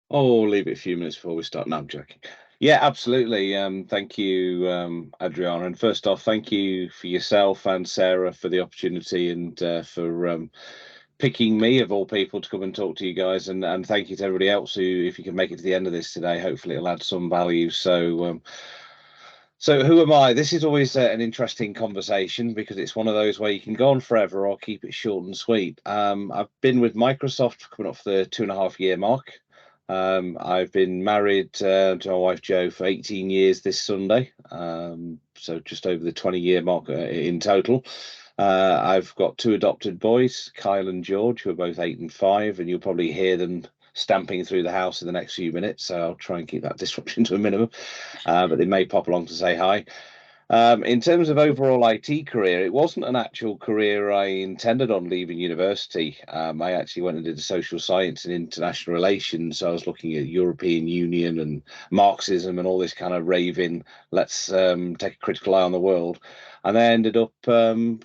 Oh, we'll leave it a few minutes before we start. No, I'm joking. Yeah, absolutely. Thank you, Adriana. And first off, thank you for yourself and Sarah for the opportunity and for picking me of all people to come and talk to you guys. And thank you to everybody else who, if you can make it to the end of this today, hopefully it'll add some value. So who am I? This is always an interesting conversation because it's one of those where you can go on forever or keep it short and sweet. I've been with Microsoft coming up for the 2.5 year mark. I've been married to my wife Jo for 18 years this Sunday, so just over the 20-year mark in total. I've got two adopted boys, Kyle and George, who are both 8 and 5, and you'll probably hear them stamping through the house in the next few minutes. So I'll try and keep that disruption to a minimum, but they may pop along to say hi. In terms of overall IT career, it wasn't an actual career I intended on leaving university. I actually went and did social science and international relations. So I was looking at European Union and Marxism and all this kind of raving, let's take a critical eye on the world. And I ended up coming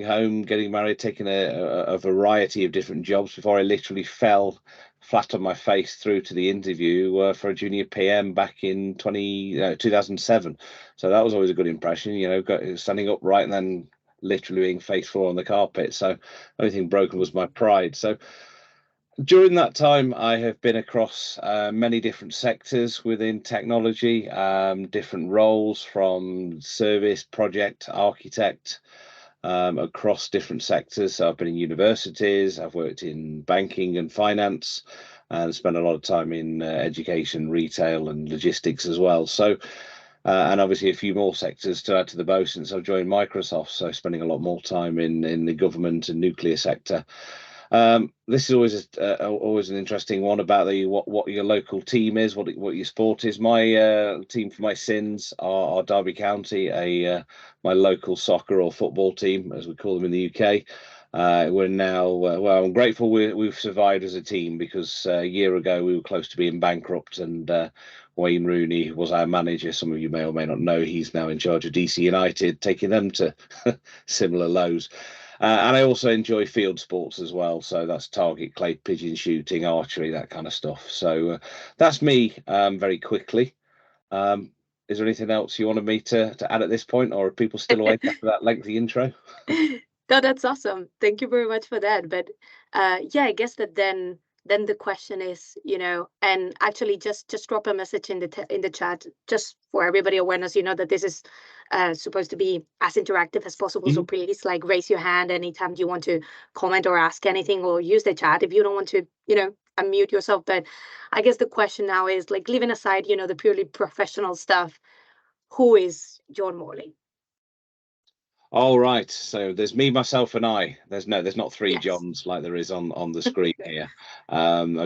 home, getting married, taking a variety of different jobs before I literally fell flat on my face through to the interview for a junior PM back in 2007. So that was always a good impression, standing upright and then literally being face forward on the carpet. So the only thing broken was my pride. So during that time, I have been across many different sectors within technology, different roles from service, project, architect, across different sectors. So I've been in universities, I've worked in banking and finance, and spent a lot of time in education, retail, and logistics as well. So and obviously a few more sectors to add to the bow since I've joined Microsoft. So spending a lot more time in the government and nuclear sector. This is always an interesting one about what your local team is, what your sport is. My team for my sins are Derby County, my local soccer or football team, as we call them in the UK. We're now well. I'm grateful we've survived as a team because a year ago we were close to being bankrupt, and Wayne Rooney was our manager. Some of you may or may not know he's now in charge of DC United, taking them to similar lows. And I also enjoy field sports as well. So that's target, clay pigeon shooting, archery, that kind of stuff. So that's me very quickly. Um, is there anything else you wanted me to add at this point, or are people still awake after that lengthy intro? No, that's awesome. Thank you very much for that. But yeah, I guess that then the question is, and actually just drop a message in the chat just for everybody awareness. You know that this is supposed to be as interactive as possible. So Mhm. please, like, raise your hand anytime you want to comment or ask anything, or use the chat if you don't want to, unmute yourself. But I guess the question now is, like, leaving aside, the purely professional stuff, who is John Morley? All right. So there's me, myself, and I. There's not three Yes. Johns like there is on the screen here.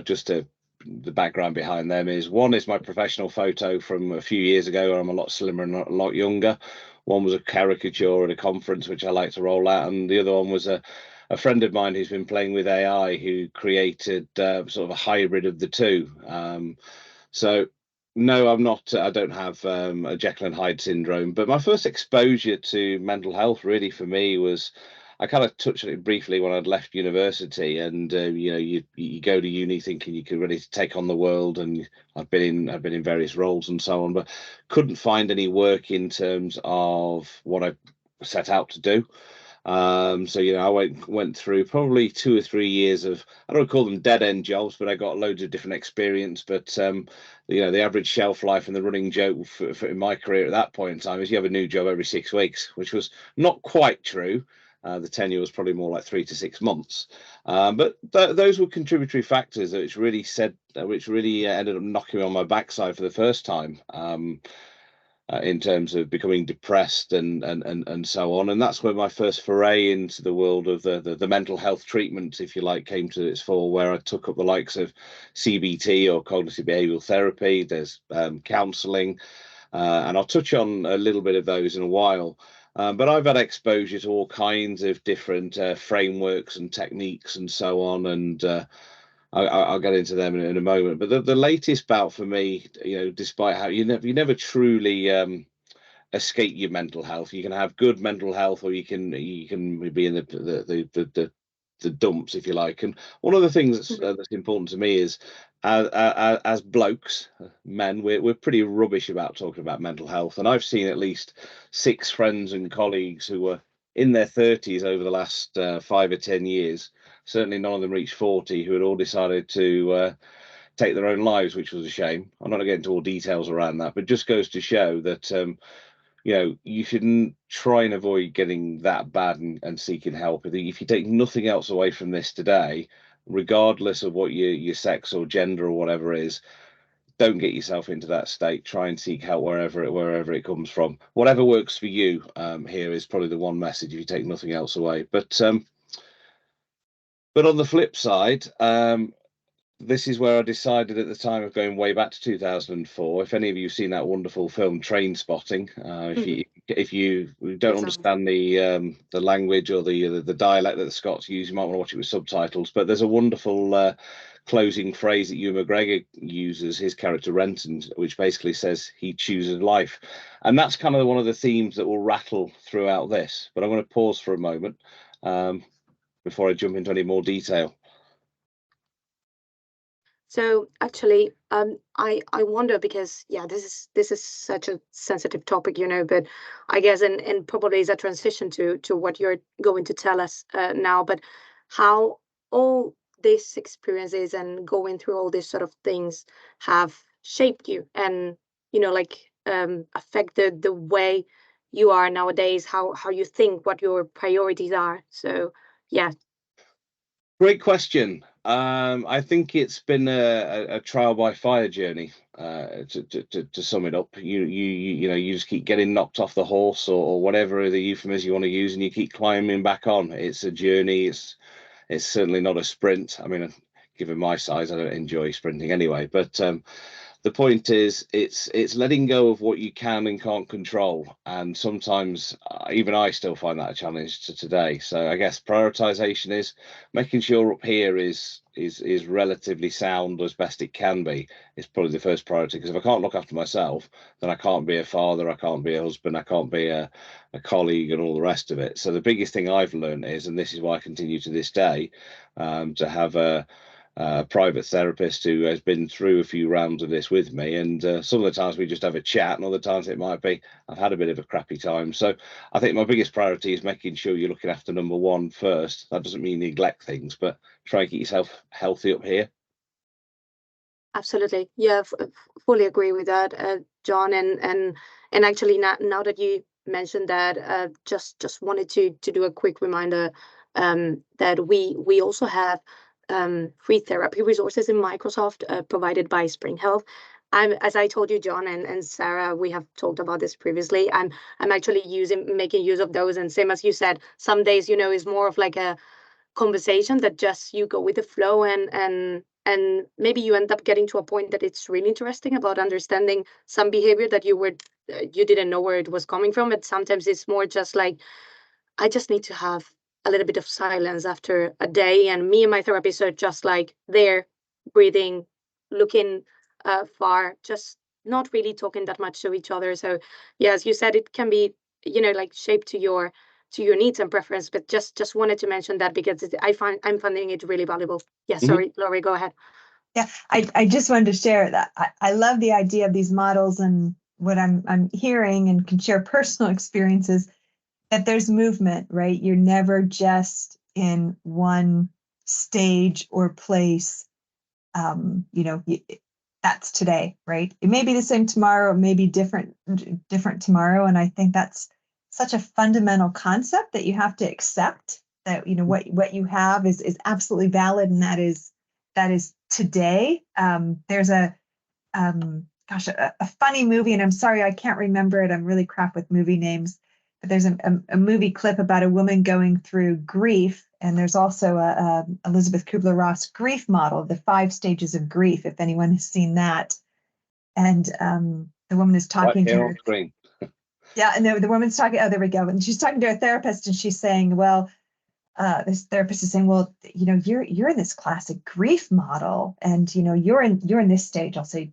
Just the background behind them is one is my professional photo from a few years ago, where I'm a lot slimmer and a lot younger. One was a caricature at a conference, which I like to roll out, and the other one was a friend of mine who's been playing with AI, who created sort of a hybrid of the two. So no, I'm not. I don't have a Jekyll and Hyde syndrome. But my first exposure to mental health, really, for me was I kind of touched on it briefly when I'd left university, and you go to uni thinking you could really take on the world, and I've been in various roles and so on, but couldn't find any work in terms of what I set out to do. So I went through probably 2 or 3 years of, I don't call them dead end jobs, but I got loads of different experience. But the average shelf life and the running joke in my career at that point in time is you have a new job every 6 weeks, which was not quite true. The tenure was probably more like 3 to 6 months, but those were contributory factors which really ended up knocking me on my backside for the first time. In terms of becoming depressed and so on. And that's where my first foray into the world of the mental health treatment, if you like, came to its fore, where I took up the likes of CBT or cognitive behavioral therapy. There's counselling, and I'll touch on a little bit of those in a while. But I've had exposure to all kinds of different frameworks and techniques and so on, and I'll get into them in a moment. But the latest bout for me, despite how you never truly escape your mental health. You can have good mental health, or you can be in the dumps, if you like. And one of the things that's important to me is as blokes, men, we're pretty rubbish about talking about mental health. And I've seen at least 6 friends and colleagues who were in their 30s over the last 5 or 10 years. Certainly none of them reached 40, who had all decided to take their own lives, which was a shame. I'm not going to get into all details around that, but it just goes to show that you shouldn't try and avoid getting that bad and seeking help. I think if you take nothing else away from this today, regardless of what your sex or gender or whatever is, don't get yourself into that state. Try and seek help wherever it comes from. Whatever works for you, here is probably the one message if you take nothing else away. But on the flip side, this is where I decided at the time of going way back to 2004. If any of you have seen that wonderful film Train Spotting, if you don't understand the language or the dialect that the Scots use, you might want to watch it with subtitles. But there's a wonderful closing phrase that Ewan McGregor uses, his character Renton, which basically says he chooses life, and that's kind of one of the themes that will rattle throughout this. But I'm going to pause for a moment before I jump into any more detail. So actually, I wonder, because this is such a sensitive topic, but I guess and probably is a transition to what you're going to tell us now. But how all these experiences and going through all these sort of things have shaped you, and affected the way you are nowadays, how you think, what your priorities are. So yeah. Great question. I think it's been a trial by fire journey. To sum it up, you just keep getting knocked off the horse, or whatever the euphemism you want to use, and you keep climbing back on. It's a journey. It's certainly not a sprint. I mean, given my size, I don't enjoy sprinting anyway. But the point is, it's letting go of what you can and can't control, and sometimes even I still find that a challenge to today. So I guess prioritization is making sure up here is relatively sound as best it can be. Is probably the first priority, because if I can't look after myself, then I can't be a father, I can't be a husband, I can't be a colleague, and all the rest of it. So the biggest thing I've learned is, and this is why I continue to this day, to have a private therapist who has been through a few rounds of this with me, and some of the times we just have a chat, and other times it might be I've had a bit of a crappy time. So I think my biggest priority is making sure you're looking after number one first. That doesn't mean neglect things, but try and keep yourself healthy up here. Absolutely. Yeah, fully agree with that, John. And actually, now that you mentioned that, just wanted to do a quick reminder that we also have free therapy resources in Microsoft, provided by Spring Health. As I told you, John and Sarah, we have talked about this previously. I'm actually making use of those, and same as you said, some days is more of like a conversation that just you go with the flow, and maybe you end up getting to a point that it's really interesting about understanding some behavior that you didn't know where it was coming from. But sometimes it's more just like, I just need to have a little bit of silence after a day, and me and my therapist are just like there, breathing, looking far, just not really talking that much to each other. So yeah, as you said, it can be like shaped to your needs and preference. But just wanted to mention that because I'm finding it really valuable. Yeah, sorry, Laurie, go ahead. Yeah, I just wanted to share that I love the idea of these models, and what I'm hearing and can share personal experiences, that there's movement, right? You're never just in one stage or place. That's today, right? It may be the same tomorrow, it may be different tomorrow. And I think that's such a fundamental concept that you have to accept, that what you have is absolutely valid, and that is today. There's a funny movie, and I'm sorry I can't remember it. I'm really crap with movie names. But there's a movie clip about a woman going through grief, and there's also a Elizabeth Kubler-Ross grief model, the 5 stages of grief, if anyone has seen that. And the woman is talking to her. Screen. Yeah, and the woman's talking. Oh, there we go. And she's talking to a therapist, and she's saying, "Well, this therapist is saying, well, you're in this classic grief model, and you're in this stage. I'll say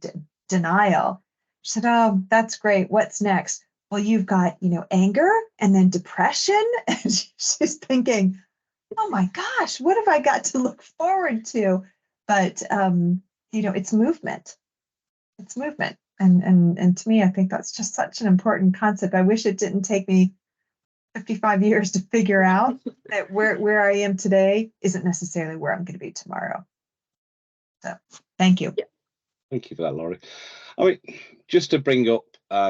denial." She said, "Oh, that's great. What's next?" "Well, you've got anger, and then depression." And she's thinking, "Oh my gosh, what have I got to look forward to?" But it's movement. It's movement. And to me, I think that's just such an important concept. I wish it didn't take me 55 years to figure out that where I am today isn't necessarily where I'm going to be tomorrow. So thank you. Yeah. Thank you for that, Laurie. I mean, just to bring up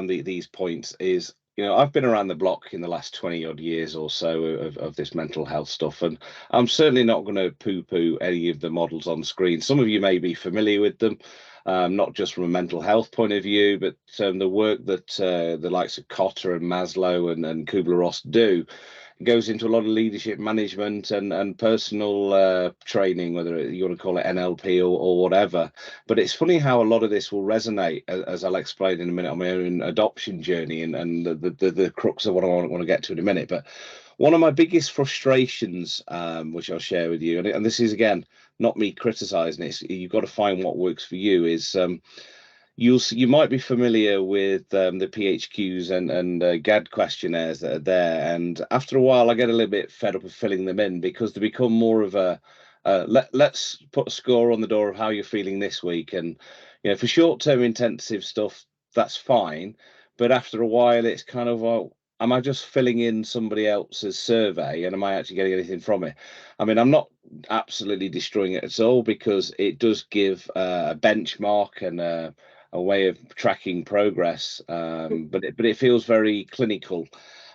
these points is, I've been around the block in the last 20 odd years or so of this mental health stuff, and I'm certainly not going to poo-poo any of the models on screen. Some of you may be familiar with them, not just from a mental health point of view, but the work that the likes of Kotter and Maslow and Kubler-Ross do goes into a lot of leadership management and personal training, whether you want to call it NLP or whatever. But it's funny how a lot of this will resonate, as I'll explain in a minute, on my own adoption journey and the crux of what I want to get to in a minute. But one of my biggest frustrations, which I'll share with you, and this is, again, not me criticizing it, you've got to find what works for you, is you might be familiar with the PHQs and GAD questionnaires that are there, and after a while I get a little bit fed up of filling them in, because they become more of a let's put a score on the door of how you're feeling this week. And for short-term intensive stuff, that's fine, but after a while it's kind of, well, am I just filling in somebody else's survey, and am I actually getting anything from it? I mean, I'm not absolutely destroying it at all, because it does give a benchmark and a way of tracking progress, but it feels very clinical,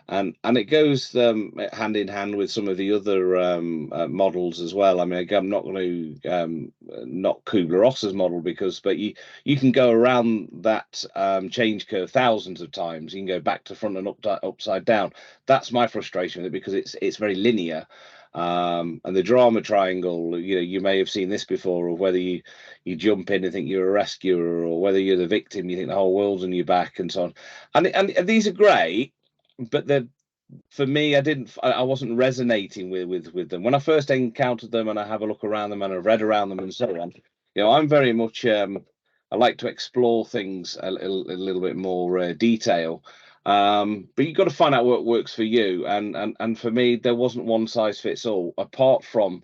and it goes hand in hand with some of the other models as well. I mean, again, I'm not going to knock Kubler-Ross's model, but you can go around that change curve thousands of times. You can go back to front and upside down. That's my frustration with it, because it's very linear. And the drama triangle, you may have seen this before, of whether you jump in and think you're a rescuer, or whether you're the victim, you think the whole world's on your back, and so on. And these are great, but for me, I wasn't resonating with them when I first encountered them, and I have a look around them and I've read around them and so on. I'm very much I like to explore things a little bit more detail. But you've got to find out what works for you, and for me, there wasn't one size fits all, apart from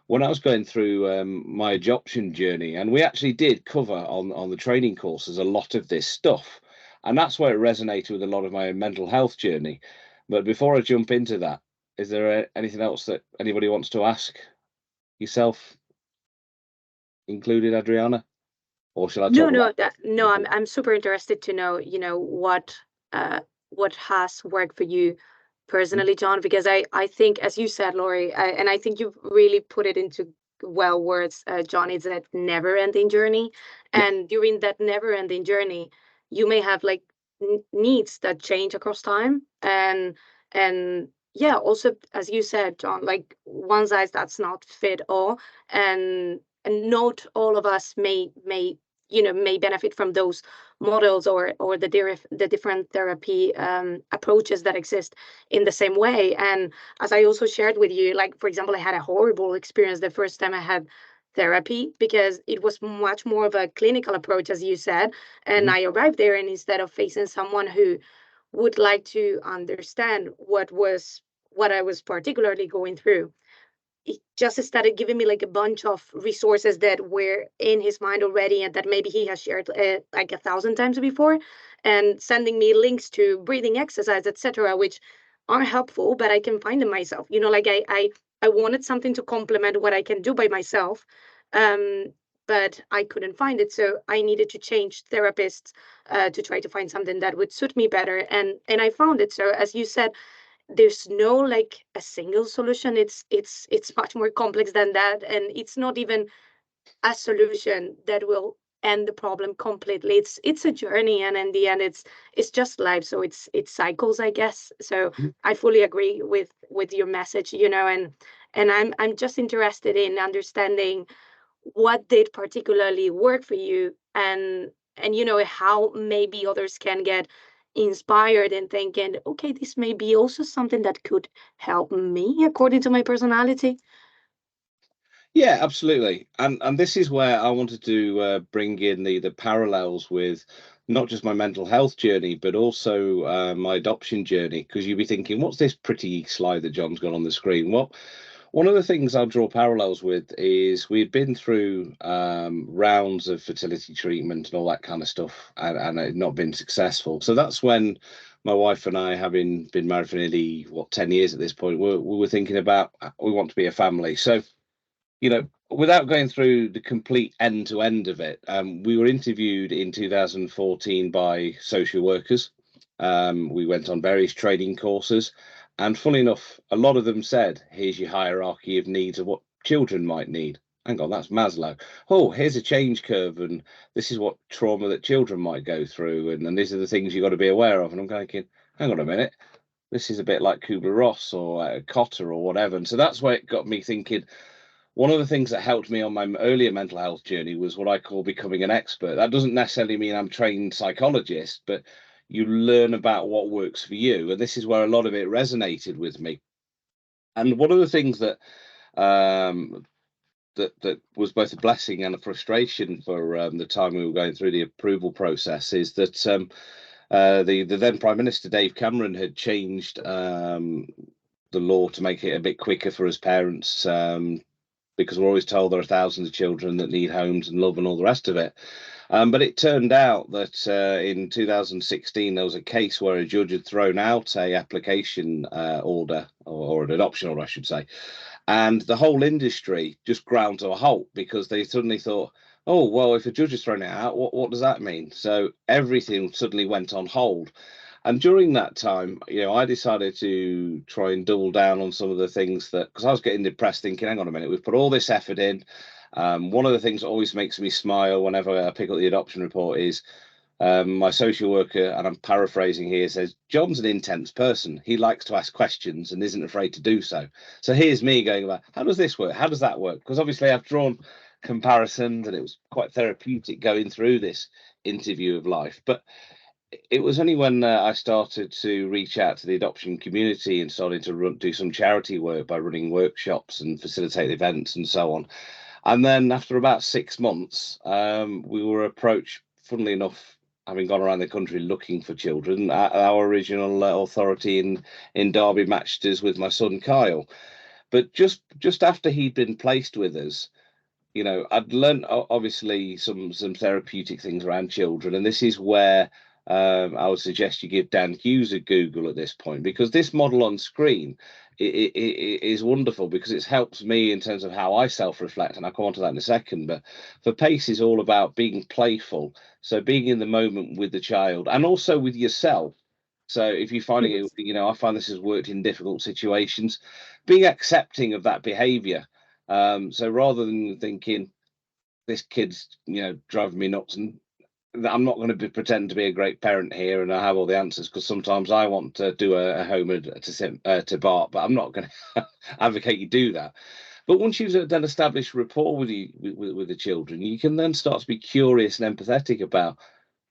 when I was going through my adoption journey, and we actually did cover on the training courses a lot of this stuff, and that's where it resonated with a lot of my mental health journey. But before I jump into that, is there anything else that anybody wants to ask, yourself included, Adriana? Or shall I talk about I'm super interested to know, what has worked for you personally, John, because I think, as you said, Laurie, and I think you've really put it into words, John, it's that never-ending journey. And during that never-ending journey, you may have like needs that change across time, and yeah, also, as you said, John, like one size does not fit all, and not all of us may benefit from those models or the different therapy approaches that exist in the same way. And as I also shared with you, like, for example, I had a horrible experience the first time I had therapy, because it was much more of a clinical approach, as you said. And I arrived there, and instead of facing someone who would like to understand what I was particularly going through, he just started giving me like a bunch of resources that were in his mind already, and that maybe he has shared like 1,000 times before, and sending me links to breathing exercise, etc., which are helpful, but I can find them myself. Like I wanted something to complement what I can do by myself, but I couldn't find it, so I needed to change therapists to try to find something that would suit me better, and I found it. So, as you said, there's no like a single solution. It's much more complex than that, and it's not even a solution that will end the problem completely. It's a journey, and in the end, it's just life. So it's cycles, I guess. So I fully agree with your message, and I'm just interested in understanding what did particularly work for you, and how maybe others can get inspired and thinking, okay, this may be also something that could help me according to my personality. Yeah, absolutely. And this is where I wanted to bring in the parallels with not just my mental health journey, but also my adoption journey, because you'd be thinking, what's this pretty slide that John's got on the screen? One of the things I'll draw parallels with is we'd been through rounds of fertility treatment and all that kind of stuff, and it had not been successful. So that's when my wife and I, having been married for nearly 10 years at this point, we were thinking about we want to be a family. So, without going through the complete end to end of it, we were interviewed in 2014 by social workers. We went on various training courses. And funnily enough, a lot of them said, here's your hierarchy of needs of what children might need. Hang on, that's Maslow. Oh, here's a change curve, and this is what trauma that children might go through, and these are the things you've got to be aware of. And I'm thinking, hang on a minute, this is a bit like Kubler-Ross or Cotter or whatever. And so that's where it got me thinking. One of the things that helped me on my earlier mental health journey was what I call becoming an expert. That doesn't necessarily mean I'm a trained psychologist, but you learn about what works for you. And this is where a lot of it resonated with me. And one of the things that that was both a blessing and a frustration for the time we were going through the approval process is that the then Prime Minister Dave Cameron had changed the law to make it a bit quicker for us parents, because we're always told there are thousands of children that need homes and love and all the rest of it. But it turned out that in 2016, there was a case where a judge had thrown out a application order, or an adoption order, I should say. And the whole industry just ground to a halt because they suddenly thought, oh, well, if a judge has thrown it out, what does that mean? So everything suddenly went on hold. And during that time, I decided to try and double down on some of the things because I was getting depressed thinking, hang on a minute, we've put all this effort in. One of the things that always makes me smile whenever I pick up the adoption report is my social worker, and I'm paraphrasing here, says, John's an intense person. He likes to ask questions and isn't afraid to do so. So here's me going about, how does this work? How does that work? Because obviously I've drawn comparisons and it was quite therapeutic going through this interview of life. But it was only when I started to reach out to the adoption community and started to do some charity work by running workshops and facilitate events and so on. And then after about 6 months, we were approached, funnily enough, having gone around the country looking for children. Our regional authority in Derby matched us with my son Kyle. But just after he'd been placed with us, I'd learned obviously some therapeutic things around children, and this is where I would suggest you give Dan Hughes a Google at this point, because this model on screen it is wonderful because it helps me in terms of how I self-reflect, and I'll come on to that in a second. But for PACE is all about being playful, so being in the moment with the child and also with yourself. So if you're finding it, I find this has worked in difficult situations, being accepting of that behavior. So rather than thinking this kid's, driving me nuts, and I'm not going to pretend to be a great parent here and I have all the answers, because sometimes I want to do a home to Bart, but I'm not going to advocate you do that. But once you've then established rapport with the children, you can then start to be curious and empathetic about,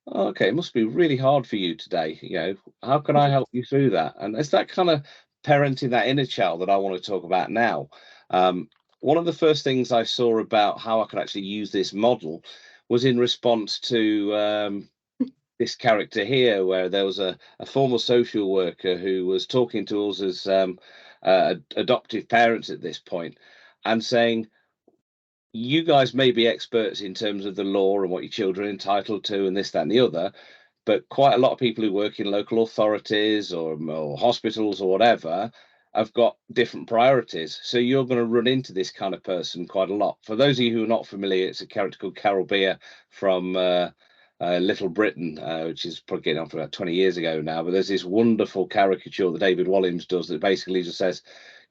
oh, okay, it must be really hard for you today. How can I help you through that? And it's that kind of parenting that inner child that I want to talk about now. One of the first things I saw about how I could actually use this model was in response to this character here, where there was a former social worker who was talking to us as adoptive parents at this point and saying, you guys may be experts in terms of the law and what your children are entitled to and this, that and the other, but quite a lot of people who work in local authorities or hospitals or whatever have got different priorities. So you're going to run into this kind of person quite a lot. For those of you who are not familiar, it's a character called Carol Beer from Little Britain, which is probably getting on for about 20 years ago now. But there's this wonderful caricature that David Walliams does that basically just says,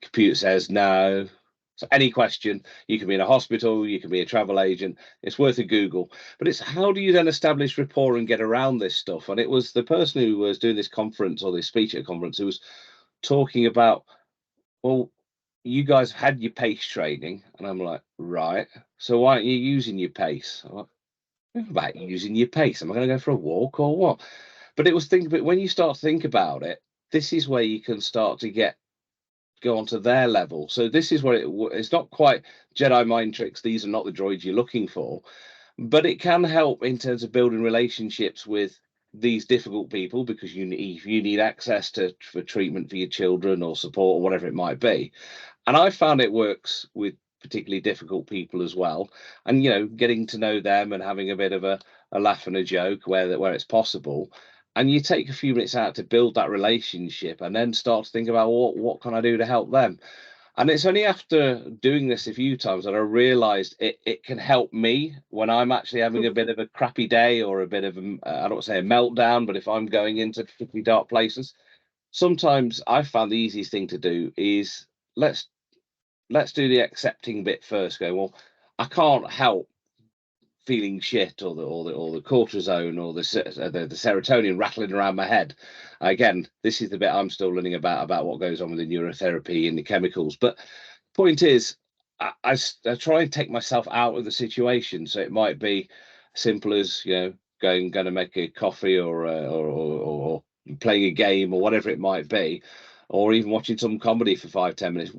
computer says no. So any question, you can be in a hospital, you can be a travel agent, it's worth a Google. But it's how do you then establish rapport and get around this stuff? And it was the person who was doing this conference or this speech at a conference who was talking about, well, you guys had your PACE training. And I'm like, right, so why aren't you using your PACE? I'm like, what about using your PACE? Am I going to go for a walk or what? But it was thinking, but when you start to think about it, this is where you can start to go onto their level. So this is where it's not quite Jedi mind tricks. These are not the droids you're looking for, but it can help in terms of building relationships with these difficult people, because you need access for treatment for your children or support or whatever it might be. And I found it works with particularly difficult people as well. And, you know, getting to know them and having a bit of a laugh and a joke where it's possible. And you take a few minutes out to build that relationship and then start to think about what can I do to help them? And it's only after doing this a few times that I realized it can help me when I'm actually having a bit of a crappy day or a bit of, I don't want to say a meltdown, but if I'm going into particularly dark places, sometimes I found the easiest thing to do is let's do the accepting bit first. Go, well, I can't help feeling shit or the cortisone or the serotonin rattling around my head. Again, this is the bit I'm still learning about what goes on with the neurotherapy and the chemicals. But point is, I try and take myself out of the situation. So it might be simple as, you know, going to make a coffee or playing a game or whatever it might be, or even watching some comedy for 5-10 minutes.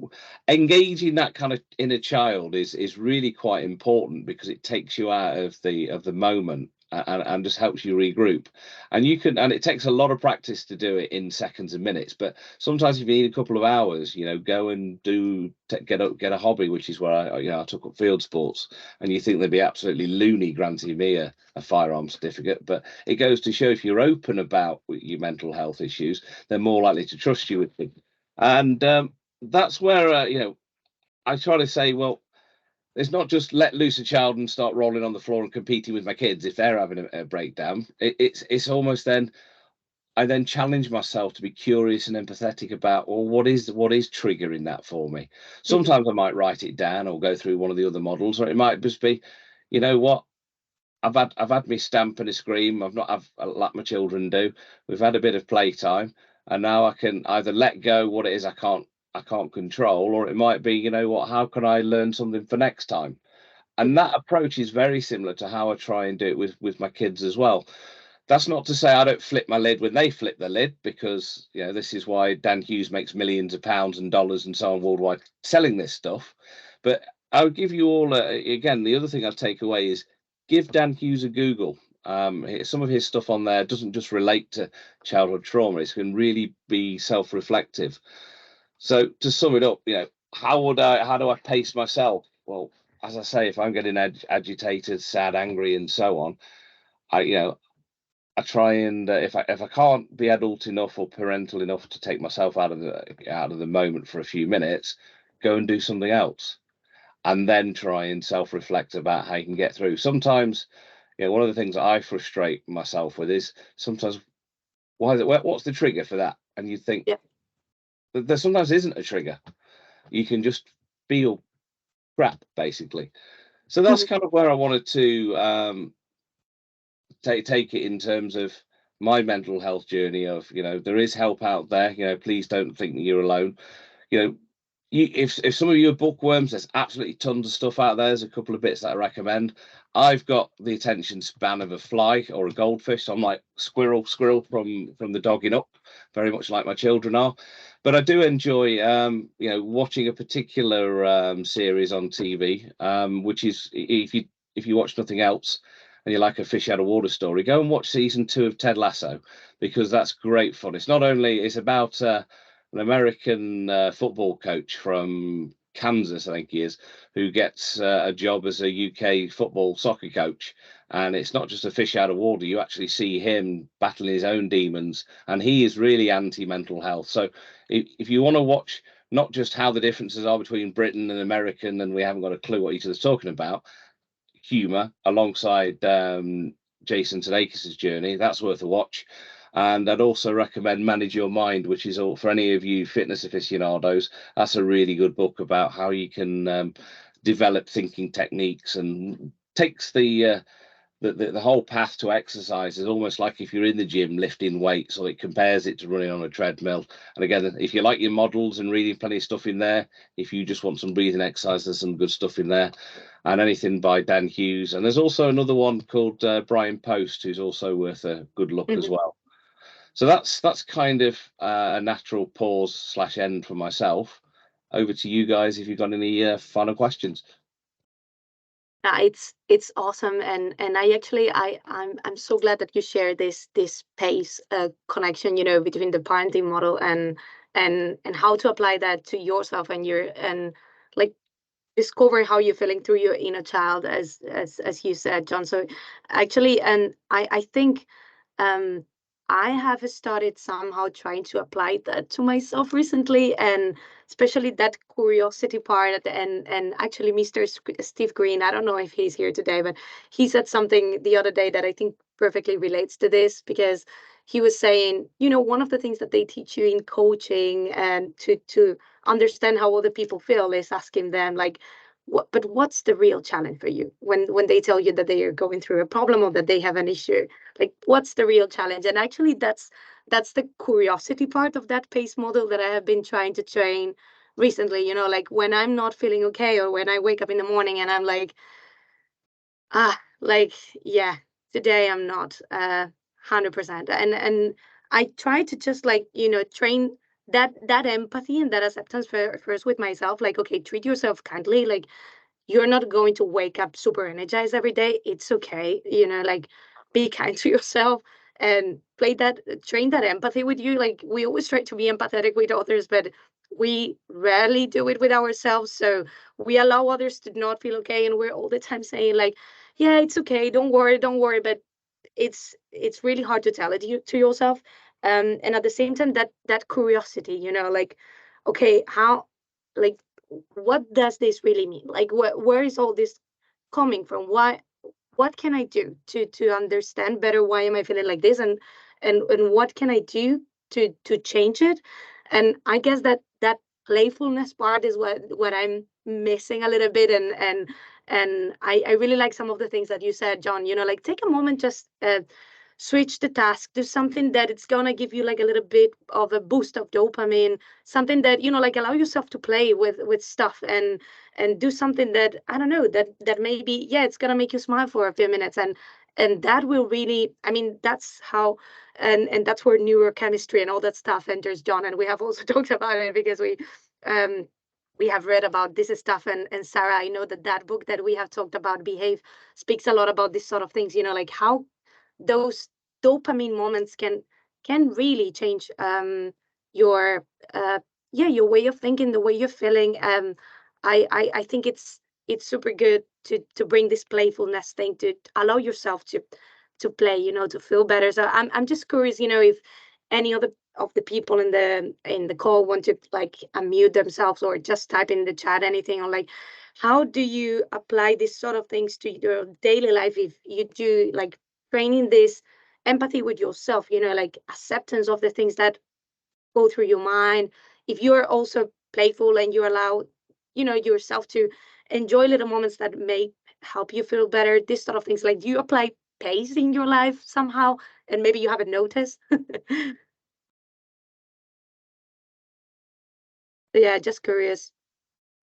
Engaging that kind of inner child is really quite important because it takes you out of the moment and just helps you regroup. And it takes a lot of practice to do it in seconds and minutes, but sometimes if you need a couple of hours, you know, go and get a hobby, which is where I took up field sports. And you think they'd be absolutely loony granting me a firearm certificate, but it goes to show if you're open about your mental health issues, they're more likely to trust you with things. And that's where I try to say, well, it's not just let loose a child and start rolling on the floor and competing with my kids if they're having a breakdown. It's almost then I then challenge myself to be curious and empathetic about, well, what is triggering that for me? Sometimes I might write it down or go through one of the other models, or it might just be, you know what, I've had me stamp and a scream. I've like my children do. We've had a bit of playtime, and now I can either let go what it is I can't control, or it might be, you know what, how can I learn something for next time? And that approach is very similar to how I try and do it with my kids as well. That's not to say I don't flip my lid when they flip the lid, because you know this is why Dan Hughes makes millions of pounds and dollars and so on worldwide selling this stuff. But I'll give you all again. The other thing I'd take away is give Dan Hughes a Google. Some of his stuff on there doesn't just relate to childhood trauma; it can really be self-reflective. So to sum it up, you know, how do I pace myself? Well, as I say, if I'm getting agitated, sad, angry, and so on, I try and if I can't be adult enough or parental enough to take myself out of the moment for a few minutes, go and do something else, and then try and self-reflect about how you can get through. Sometimes, you know, one of the things that I frustrate myself with is sometimes what's the trigger for that, and you think there sometimes isn't a trigger. You can just feel crap basically. So that's kind of where I wanted to take it in terms of my mental health journey of, you know, there is help out there. You know, please don't think that you're alone. You know, if some of you are bookworms, there's absolutely tons of stuff out there. There's a couple of bits that I recommend. I've got the attention span of a fly or a goldfish. So I'm like squirrel from the dogging up, very much like my children are. But I do enjoy you know, watching a particular series on TV, which is if you watch nothing else and you like a fish out of water story, go and watch season 2 of Ted Lasso, because that's great fun. It's not only it's about an American football coach from Kansas, I think he is, who gets a job as a UK football soccer coach. And it's not just a fish out of water. You actually see him battling his own demons, and he is really anti-mental health. So if you want to watch not just how the differences are between Britain and American, and we haven't got a clue what each other's talking about, humor alongside Jason Sudeikis' journey, that's worth a watch. And I'd also recommend Manage Your Mind, which is all for any of you fitness aficionados. That's a really good book about how you can develop thinking techniques, and takes the whole path to exercise is almost like if you're in the gym lifting weights, so it compares it to running on a treadmill. And again, if you like your models and reading plenty of stuff in there, if you just want some breathing exercise, there's some good stuff in there. And anything by Dan Hughes. And there's also another one called Brian Post, who's also worth a good look as well. So that's kind of a natural pause / end for myself. Over to you guys if you've got any final questions. It's awesome, and I actually I'm so glad that you share this PACE connection, you know, between the parenting model and and how to apply that to yourself and like discover how you're feeling through your inner child, as you said, John. So actually, and I think um I have started somehow trying to apply that to myself recently, and especially that curiosity part. And actually, Mr. Steve Green, I don't know if he's here today, but he said something the other day that I think perfectly relates to this, because he was saying, one of the things that they teach you in coaching and to understand how other people feel is asking them like, what's the real challenge for you when they tell you that they are going through a problem or that they have an issue, like what's the real challenge? And actually that's the curiosity part of that PACE model that I have been trying to train recently. Like when I'm not feeling okay, or when I wake up in the morning and I'm like, like, yeah, today I'm not 100%. And I try to just like, train that empathy and that acceptance first with myself. Like, okay, treat yourself kindly. Like, you're not going to wake up super energized every day. It's okay. Like, be kind to yourself and train that empathy with you. Like, we always try to be empathetic with others, but we rarely do it with ourselves. So we allow others to not feel okay. And we're all the time saying like, yeah, it's okay. Don't worry. Don't worry. But it's really hard to tell it to yourself. And at the same time, that curiosity, like, okay, how, like, what does this really mean? Like, where is all this coming from? What can I do to understand better? Why am I feeling like this? And what can I do to change it? And I guess that playfulness part is what I'm missing a little bit. And I really like some of the things that you said, John. Like, take a moment, just switch the task, do something that it's gonna give you like a little bit of a boost of dopamine, something that, like, allow yourself to play with stuff, and do something that, I don't know, that maybe, yeah, it's gonna make you smile for a few minutes, and that will really, I mean, that's how, and that's where neurochemistry and all that stuff enters, John. And we have also talked about it because we have read about this stuff, and Sarah, I know that book that we have talked about, Behave, speaks a lot about this sort of things, like how those dopamine moments can really change your yeah, your way of thinking, the way you're feeling. I think it's super good to bring this playfulness thing, to allow yourself to play, to feel better. So I'm just curious, if any other of the people in the call want to like unmute themselves or just type in the chat anything, or like, how do you apply these sort of things to your daily life if you do like training this empathy with yourself, like acceptance of the things that go through your mind. If you're also playful and you allow, yourself to enjoy little moments that may help you feel better, this sort of things, like, do you apply PACE in your life somehow and maybe you haven't noticed? Yeah, just curious,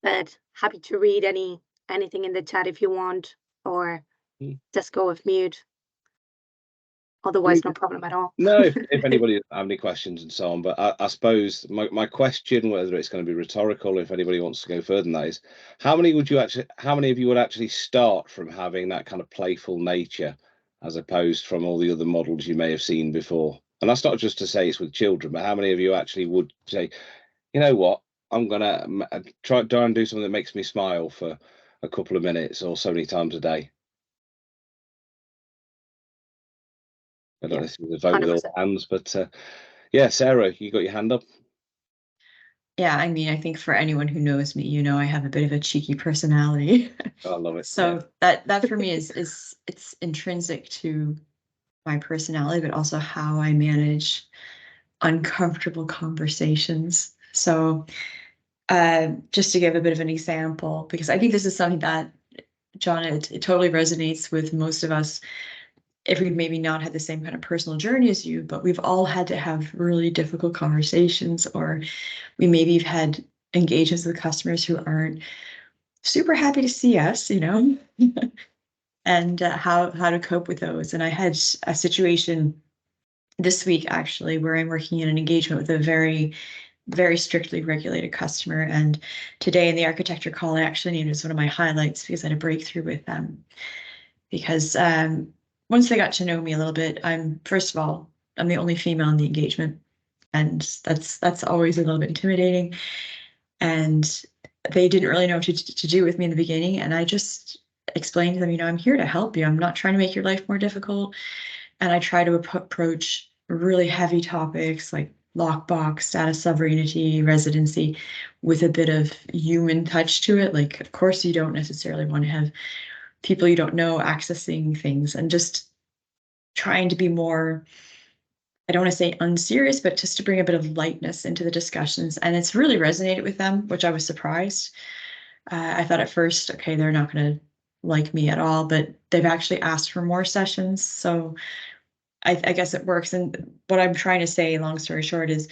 but happy to read anything in the chat if you want, or just go with mute. Otherwise, no problem at all. No, if anybody has any questions and so on, but I suppose my question, whether it's going to be rhetorical, if anybody wants to go further than that, is how many of you would actually start from having that kind of playful nature, as opposed from all the other models you may have seen before? And that's not just to say it's with children, but how many of you actually would say, you know what, I'm gonna try and do something that makes me smile for a couple of minutes or so many times a day? I don't know if there's a vote with all 100%. hands, but yeah, Sarah, you got your hand up. Yeah, I mean, I think for anyone who knows me, I have a bit of a cheeky personality. I love it. So that for me is it's intrinsic to my personality, but also how I manage uncomfortable conversations. So just to give a bit of an example, because I think this is something that, John, it totally resonates with most of us. If we've maybe not had the same kind of personal journey as you, but we've all had to have really difficult conversations, or we maybe have had engagements with customers who aren't super happy to see us, and how to cope with those. And I had a situation this week, actually, where I'm working in an engagement with a very, very strictly regulated customer. And today in the architecture call, I actually named it as one of my highlights because I had a breakthrough with them. Because once they got to know me a little bit, first of all, I'm the only female in the engagement. And that's always a little bit intimidating. And they didn't really know what to do with me in the beginning. And I just explained to them, I'm here to help you. I'm not trying to make your life more difficult. And I try to approach really heavy topics like lockbox, status sovereignty, residency with a bit of human touch to it. Like, of course, you don't necessarily want to have people you don't know accessing things, and just trying to be more, I don't want to say unserious, but just to bring a bit of lightness into the discussions. And it's really resonated with them, which I was surprised. I thought at first, okay, they're not going to like me at all, but they've actually asked for more sessions. So I guess it works. And what I'm trying to say, long story short, is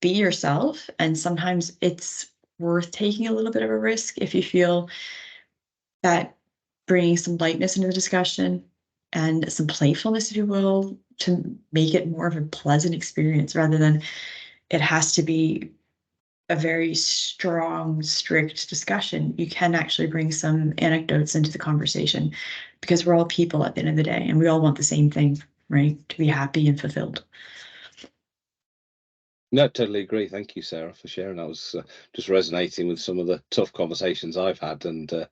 be yourself. And sometimes it's worth taking a little bit of a risk if you feel that bringing some lightness into the discussion and some playfulness, if you will, to make it more of a pleasant experience rather than it has to be a very strong, strict discussion. You can actually bring some anecdotes into the conversation, because we're all people at the end of the day and we all want the same thing, right? To be happy and fulfilled. No, totally agree. Thank you, Sarah, for sharing. I was just resonating with some of the tough conversations I've had, and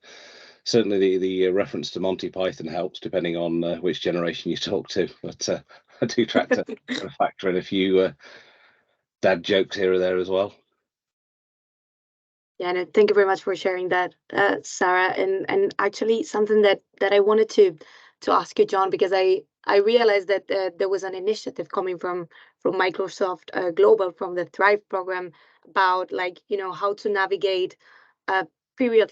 certainly the reference to Monty Python helps, depending on which generation you talk to. But I do try to kind of factor in a few dad jokes here or there as well. Yeah, no, thank you very much for sharing that, Sarah. And actually something that I wanted to ask you, John, because I realized that there was an initiative coming from Microsoft Global, from the Thrive program, about, like, how to navigate a period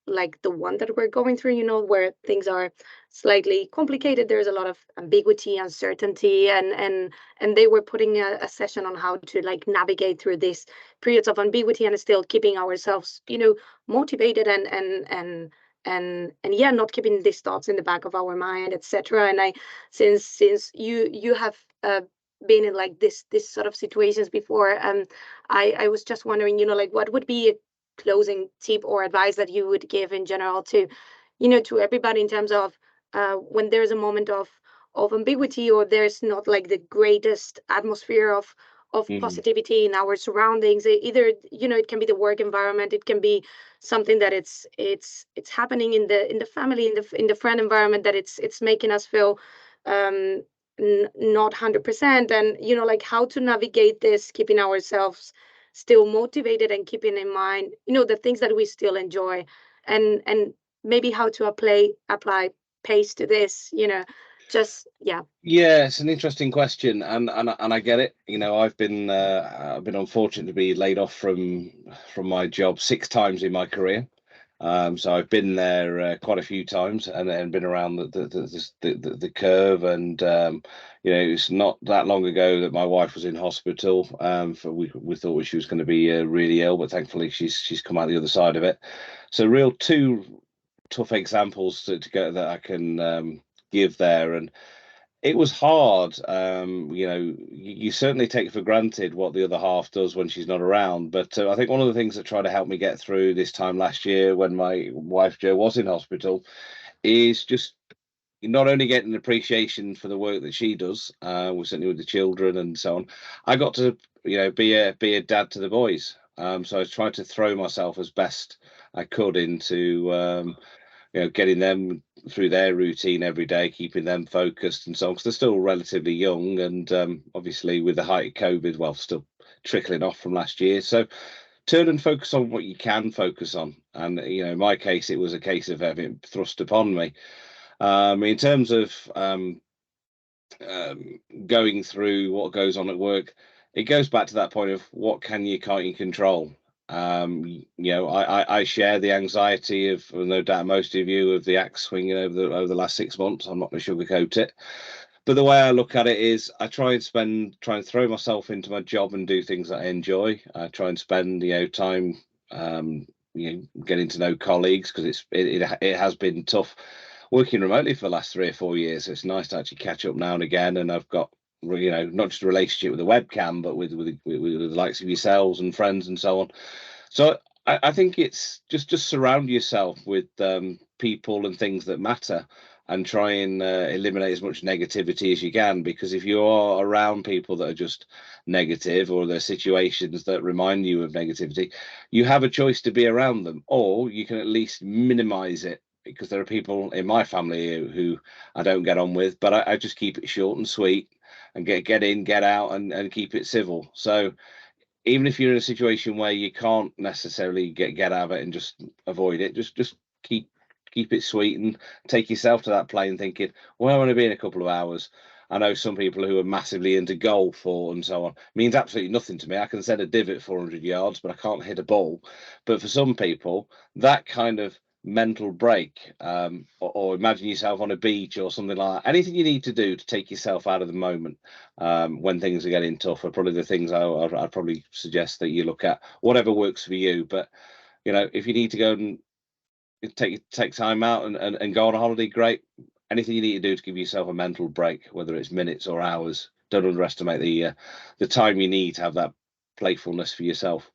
like the one that we're going through, where things are slightly complicated. There's a lot of ambiguity, uncertainty, and they were putting a session on how to, like, navigate through these periods of ambiguity and still keeping ourselves, motivated and yeah, not keeping these thoughts in the back of our mind, etc. And since you have been in, like, this sort of situations before, I was just wondering, like, what would be a closing tip or advice that you would give in general to, to everybody, in terms of when there's a moment of ambiguity, or there's not, like, the greatest atmosphere of positivity in our surroundings. Either, it can be the work environment, it can be something that it's happening in the family, in the friend environment, that it's making us feel not 100%. And, like, how to navigate this, keeping ourselves still motivated and keeping in mind, the things that we still enjoy, and maybe how to apply pace to this, just, yeah. Yeah, it's an interesting question, and I get it. I've been unfortunate to be laid off from my job 6 times in my career. So I've been there quite a few times, and been around the curve. And it's not that long ago that my wife was in hospital. We thought she was going to be really ill, but thankfully she's come out the other side of it. So real 2 tough examples to go that I can give there. And it was hard. You certainly take for granted what the other half does when she's not around. But I think one of the things that tried to help me get through this time last year, when my wife Jo was in hospital, is just not only getting an appreciation for the work that she does, certainly with the children and so on. I got to, be a dad to the boys. So I tried to throw myself as best I could into getting them through their routine every day, keeping them focused and so on, because they're still relatively young, and obviously with the height of COVID, well, still trickling off from last year. So turn and focus on what you can focus on. And in my case, it was a case of having it thrust upon me. In terms of going through what goes on at work, it goes back to that point of what can't you control. I share the anxiety of, no doubt most of you, of the axe swinging over the last 6 months. I'm not going to sugarcoat it, but the way I look at it is I try and throw myself into my job and do things that I enjoy. I try and spend time getting to know colleagues, because it has been tough working remotely for the last 3 or 4 years. So it's nice to actually catch up now and again, and I've got not just a relationship with the webcam, but with the likes of yourselves and friends and so on. So I think it's just surround yourself with people and things that matter. and try and eliminate as much negativity as you can, because if you are around people that are just negative, or there are situations that remind you of negativity, you have a choice to be around them, or you can at least minimize it, because there are people in my family who I don't get on with, but I just keep it short and sweet and get in, get out, and keep it civil. So even if you're in a situation where you can't necessarily get out of it and just avoid it, just keep it sweet and take yourself to that plane thinking, well, I want to be in a couple of hours. I know some people who are massively into golf and so on. It means absolutely nothing to me. I can set a divot 400 yards, but I can't hit a ball. But for some people, that kind of mental break, or imagine yourself on a beach or something like that, anything you need to do to take yourself out of the moment when things are getting tough, are probably the things I'd probably suggest that you look at, whatever works for you. But you know, if you need to go and take time out and go on a holiday, great. Anything you need to do to give yourself a mental break, whether it's minutes or hours, don't underestimate the time you need to have that playfulness for yourself.